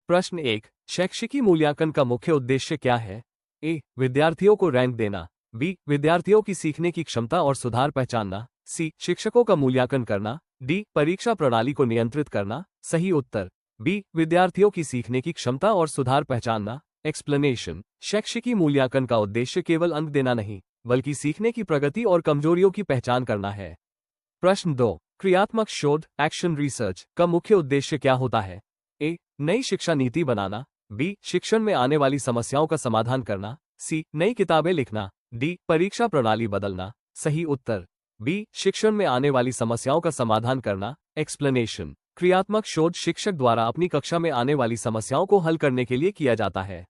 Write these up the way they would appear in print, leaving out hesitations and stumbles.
प्रश्न 1। शैक्षिकी मूल्यांकन का मुख्य उद्देश्य क्या है? ए। विद्यार्थियों को रैंक देना। बी। विद्यार्थियों की सीखने की क्षमता और सुधार पहचानना। सी। शिक्षकों का मूल्यांकन करना। डी। परीक्षा प्रणाली को नियंत्रित करना। सही उत्तर बी। विद्यार्थियों की सीखने की क्षमता और सुधार पहचानना। एक्सप्लेनेशन। शैक्षिकी मूल्यांकन का उद्देश्य केवल अंक देना नहीं, बल्कि सीखने की प्रगति और कमजोरियों की पहचान करना है। प्रश्न 2। क्रियात्मक शोध एक्शन रिसर्च का मुख्य उद्देश्य क्या होता है? ए। नई शिक्षा नीति बनाना। बी। शिक्षण में आने वाली समस्याओं का समाधान करना। सी। नई किताबें लिखना। डी। परीक्षा प्रणाली बदलना। सही उत्तर बी। शिक्षण में आने वाली समस्याओं का समाधान करना। एक्सप्लेनेशन। क्रियात्मक शोध शिक्षक द्वारा अपनी कक्षा में आने वाली समस्याओं को हल करने के लिए किया जाता है।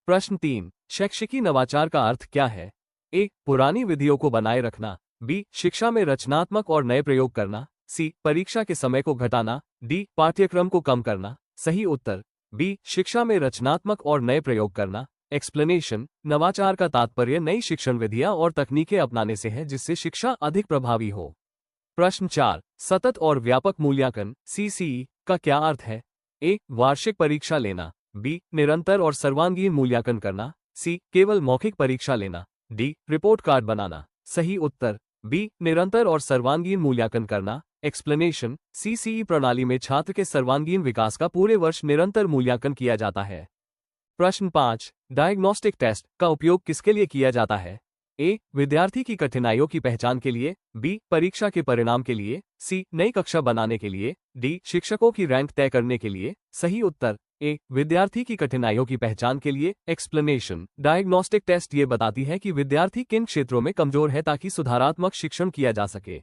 प्रश्न 3। शैक्षिकी नवाचार का अर्थ क्या है? ए। पुरानी विधियों को बनाए रखना। बी। शिक्षा में रचनात्मक और नए प्रयोग करना। सी। परीक्षा के समय को घटाना। डी। पाठ्यक्रम को कम करना। सही उत्तर बी। शिक्षा में रचनात्मक और नए प्रयोग करना। एक्सप्लेनेशन। नवाचार का तात्पर्य नई शिक्षण विधियां और तकनीकें अपनाने से है, जिससे शिक्षा अधिक प्रभावी हो। प्रश्न 4। सतत और व्यापक मूल्यांकन (CCE) का क्या अर्थ है? ए। वार्षिक परीक्षा लेना। बी। निरंतर और सर्वांगीण मूल्यांकन करना। सी। केवल मौखिक परीक्षा लेना। डी। रिपोर्ट कार्ड बनाना। सही उत्तर बी। निरंतर और सर्वांगीण मूल्यांकन करना। एक्सप्लेनेशन। CCE प्रणाली में छात्र के सर्वांगीण विकास का पूरे वर्ष निरंतर मूल्यांकन किया जाता है। प्रश्न 5। डायग्नोस्टिक टेस्ट का उपयोग किसके लिए किया जाता है? ए। विद्यार्थी की कठिनाइयों की पहचान के लिए। बी। परीक्षा के परिणाम के लिए। सी। नई कक्षा बनाने के लिए। डी। शिक्षकों की रैंक तय करने के लिए। सही उत्तर ए। विद्यार्थी की कठिनाइयों की पहचान के लिए। एक्सप्लेनेशन। डायग्नोस्टिक टेस्ट ये बताती है कि विद्यार्थी किन क्षेत्रों में कमजोर है, ताकि सुधारात्मक शिक्षण किया जा सके।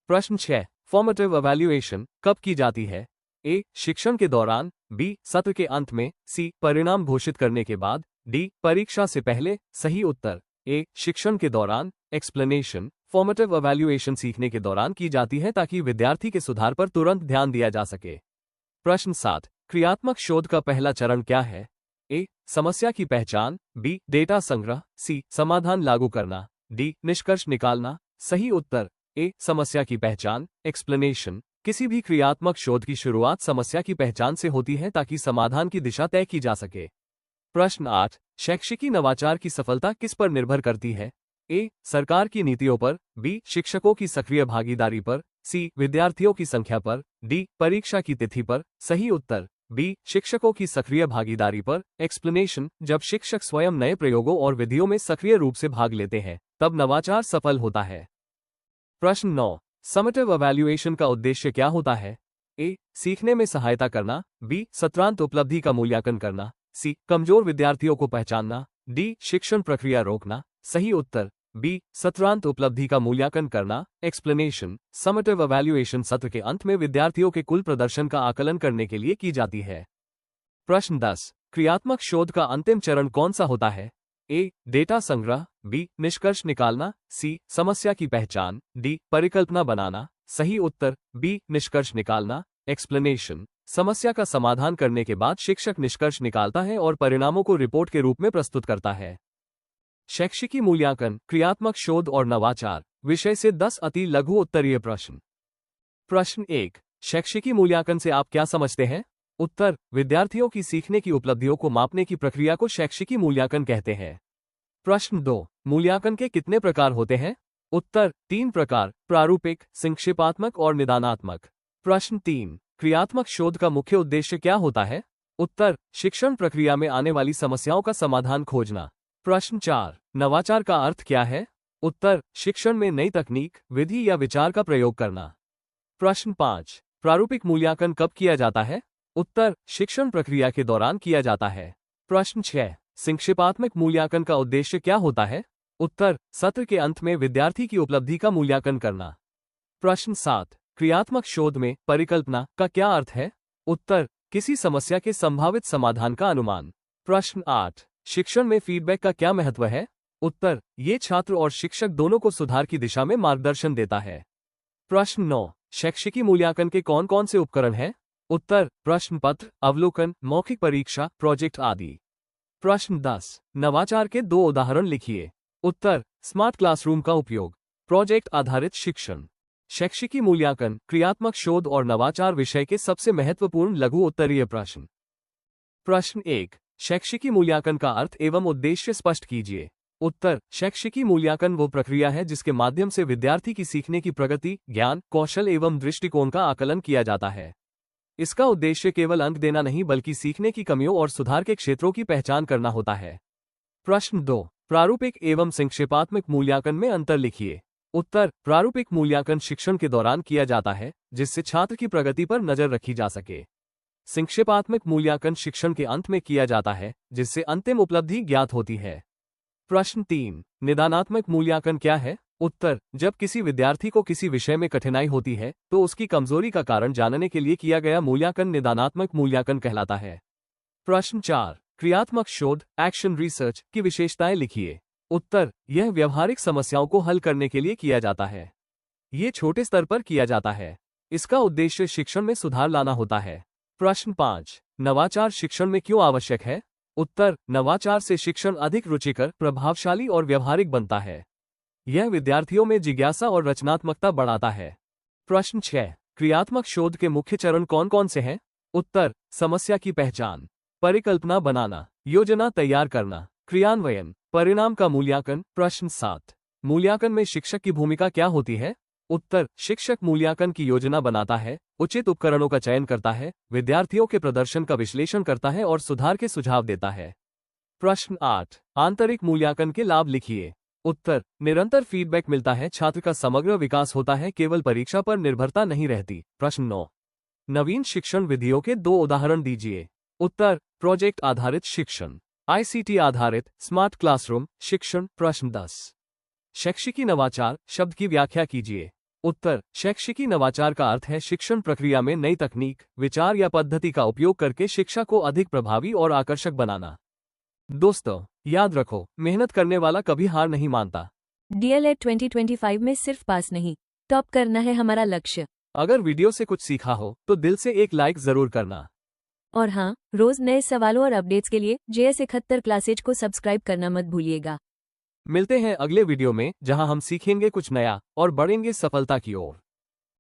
प्रश्न 6। फॉर्मेटिव इवैल्यूएशन कब की जाती है? ए। शिक्षण के दौरान। बी। सत्र के अंत में। सी। परिणाम घोषित करने के बाद। डी। परीक्षा से पहले। सही उत्तर ए। शिक्षण के दौरान। एक्सप्लेनेशन। फॉर्मेटिव इवैल्यूएशन सीखने के दौरान की जाती है, ताकि विद्यार्थी के सुधार पर तुरंत ध्यान दिया जा सके। प्रश्न 7। क्रियात्मक शोध का पहला चरण क्या है? ए। समस्या की पहचान। बी। डेटा संग्रह। सी। समाधान लागू करना। डी। निष्कर्ष निकालना। सही उत्तर ए। समस्या की पहचान। एक्सप्लेनेशन। किसी भी क्रियात्मक शोध की शुरुआत समस्या की पहचान से होती है, ताकि समाधान की दिशा तय की जा सके। प्रश्न 8। शैक्षिकी नवाचार की सफलता किस पर निर्भर करती है? ए। सरकार की नीतियों पर। बी। शिक्षकों की सक्रिय भागीदारी पर। सी। विद्यार्थियों की संख्या पर। डी। परीक्षा की तिथि पर। सही उत्तर बी। शिक्षकों की सक्रिय भागीदारी पर। एक्सप्लेनेशन। जब शिक्षक स्वयं नए प्रयोगों और विधियों में सक्रिय रूप से भाग लेते हैं, तब नवाचार सफल होता है। प्रश्न 9। समेटिव इवैल्यूएशन का उद्देश्य क्या होता है? ए। सीखने में सहायता करना। बी। सत्रांत उपलब्धि का मूल्यांकन करना। सी। कमजोर विद्यार्थियों को पहचानना। डी। शिक्षण प्रक्रिया रोकना। सही उत्तर बी। सत्रांत उपलब्धि का मूल्यांकन करना। एक्सप्लेनेशन। समेटिव इवैल्यूएशन सत्र के अंत में विद्यार्थियों के कुल प्रदर्शन का आकलन करने के लिए की जाती है। प्रश्न 10। क्रियात्मक शोध का अंतिम चरण कौन सा होता है? ए। डेटा संग्रह। बी। निष्कर्ष निकालना। सी। समस्या की पहचान। डी। परिकल्पना बनाना। सही उत्तर बी। निष्कर्ष निकालना। एक्सप्लेनेशन। समस्या का समाधान करने के बाद शिक्षक निष्कर्ष निकालता है और परिणामों को रिपोर्ट के रूप में प्रस्तुत करता है। शैक्षिकी मूल्यांकन, क्रियात्मक शोध और नवाचार विषय से 10 अति लघु उत्तरीय प्रश्न। प्रश्न 1। शैक्षिकी मूल्यांकन से आप क्या समझते हैं? उत्तर। विद्यार्थियों की सीखने की उपलब्धियों को मापने की प्रक्रिया को शैक्षिकी मूल्यांकन कहते हैं। प्रश्न 2। मूल्यांकन के कितने प्रकार होते हैं? उत्तर। 3 प्रकार, प्रारूपिक, संक्षेपात्मक और निदानात्मक। प्रश्न 3। क्रियात्मक शोध का मुख्य उद्देश्य क्या होता है? उत्तर। शिक्षण प्रक्रिया में आने वाली समस्याओं का समाधान खोजना। प्रश्न 4। नवाचार का अर्थ क्या है? उत्तर। शिक्षण में नई तकनीक, विधि या विचार का प्रयोग करना। प्रश्न 5। प्रारूपिक मूल्यांकन कब किया जाता है? उत्तर। शिक्षण प्रक्रिया के दौरान किया जाता है। प्रश्न 6। संक्षेपात्मक मूल्यांकन का उद्देश्य क्या होता है? उत्तर। सत्र के अंत में विद्यार्थी की उपलब्धि का मूल्यांकन करना। प्रश्न 7। क्रियात्मक शोध में परिकल्पना का क्या अर्थ है? उत्तर। किसी समस्या के संभावित समाधान का अनुमान। प्रश्न 8। शिक्षण में फीडबैक का क्या महत्व है? उत्तर। ये छात्र और शिक्षक दोनों को सुधार की दिशा में मार्गदर्शन देता है। प्रश्न 9। शैक्षिकी मूल्यांकन के कौन कौन से उपकरण हैं? उत्तर। प्रश्न पत्र, अवलोकन, मौखिक परीक्षा, प्रोजेक्ट आदि। प्रश्न 10। नवाचार के 2 उदाहरण लिखिए। उत्तर। स्मार्ट क्लासरूम का उपयोग, प्रोजेक्ट आधारित शिक्षण। शैक्षिकी मूल्यांकन, क्रियात्मक शोध और नवाचार विषय के सबसे महत्वपूर्ण लघु उत्तरीय प्रश्न। प्रश्न 1, शैक्षिकी मूल्यांकन का अर्थ एवं उद्देश्य स्पष्ट कीजिए। उत्तर, शैक्षिकी मूल्यांकन वो प्रक्रिया है जिसके माध्यम से विद्यार्थी की सीखने की प्रगति, ज्ञान, कौशल एवं दृष्टिकोण का आकलन किया जाता है। इसका उद्देश्य केवल अंक देना नहीं बल्कि सीखने की कमियों और सुधार के क्षेत्रों की पहचान करना होता है। प्रश्न 2, प्रारूपिक एवं संक्षेपात्मक मूल्यांकन में अंतर लिखिए। उत्तर, प्रारूपिक मूल्यांकन शिक्षण के दौरान किया जाता है जिससे छात्र की प्रगति पर नजर रखी जा सके। संक्षेपात्मक मूल्यांकन शिक्षण के अंत में किया जाता है जिससे अंतिम उपलब्धि ज्ञात होती है। प्रश्न 3, निदानात्मक मूल्यांकन क्या है? उत्तर, जब किसी विद्यार्थी को किसी विषय में कठिनाई होती है तो उसकी कमजोरी का कारण जानने के लिए किया गया मूल्यांकन निदानात्मक मूल्यांकन कहलाता है। प्रश्न 4, क्रियात्मक शोध, एक्शन रिसर्च की विशेषताएं लिखिए। उत्तर, यह व्यवहारिक समस्याओं को हल करने के लिए किया जाता है। ये छोटे स्तर पर किया जाता है। इसका उद्देश्य शिक्षण में सुधार लाना होता है। प्रश्न 5, नवाचार शिक्षण में क्यों आवश्यक है? उत्तर, नवाचार से शिक्षण अधिक रुचिकर, प्रभावशाली और व्यवहारिक बनता है। यह विद्यार्थियों में जिज्ञासा और रचनात्मकता बढ़ाता है। प्रश्न 6, क्रियात्मक शोध के मुख्य चरण कौन कौन से हैं? उत्तर, समस्या की पहचान, परिकल्पना बनाना, योजना तैयार करना, क्रियान्वयन, परिणाम का मूल्यांकन। प्रश्न 7, मूल्यांकन में शिक्षक की भूमिका क्या होती है? उत्तर, शिक्षक मूल्यांकन की योजना बनाता है, उचित उपकरणों का चयन करता है, विद्यार्थियों के प्रदर्शन का विश्लेषण करता है और सुधार के सुझाव देता है। प्रश्न 8, आंतरिक मूल्यांकन के लाभ लिखिए। उत्तर, निरंतर फीडबैक मिलता है, छात्र का समग्र विकास होता है, केवल परीक्षा पर निर्भरता नहीं रहती। प्रश्न 9, नवीन शिक्षण विधियों के 2 उदाहरण दीजिए। उत्तर, प्रोजेक्ट आधारित शिक्षण, ICT आधारित स्मार्ट क्लासरूम शिक्षण। प्रश्न 10, शैक्षिकी नवाचार शब्द की व्याख्या कीजिए। उत्तर, शैक्षिकी नवाचार का अर्थ है शिक्षण प्रक्रिया में नई तकनीक, विचार या पद्धति का उपयोग करके शिक्षा को अधिक प्रभावी और आकर्षक बनाना। दोस्तों, याद रखो, मेहनत करने वाला कभी हार नहीं मानता। DLED 2025 में सिर्फ पास नहीं, टॉप करना है हमारा लक्ष्य। अगर वीडियो से कुछ सीखा हो तो दिल से एक लाइक जरूर करना। और हाँ, रोज नए सवालों और अपडेट्स के लिए JS 71 क्लासेज को सब्सक्राइब करना मत भूलिएगा। मिलते हैं अगले वीडियो में जहां हम सीखेंगे कुछ नया और बढ़ेंगे सफलता की ओर।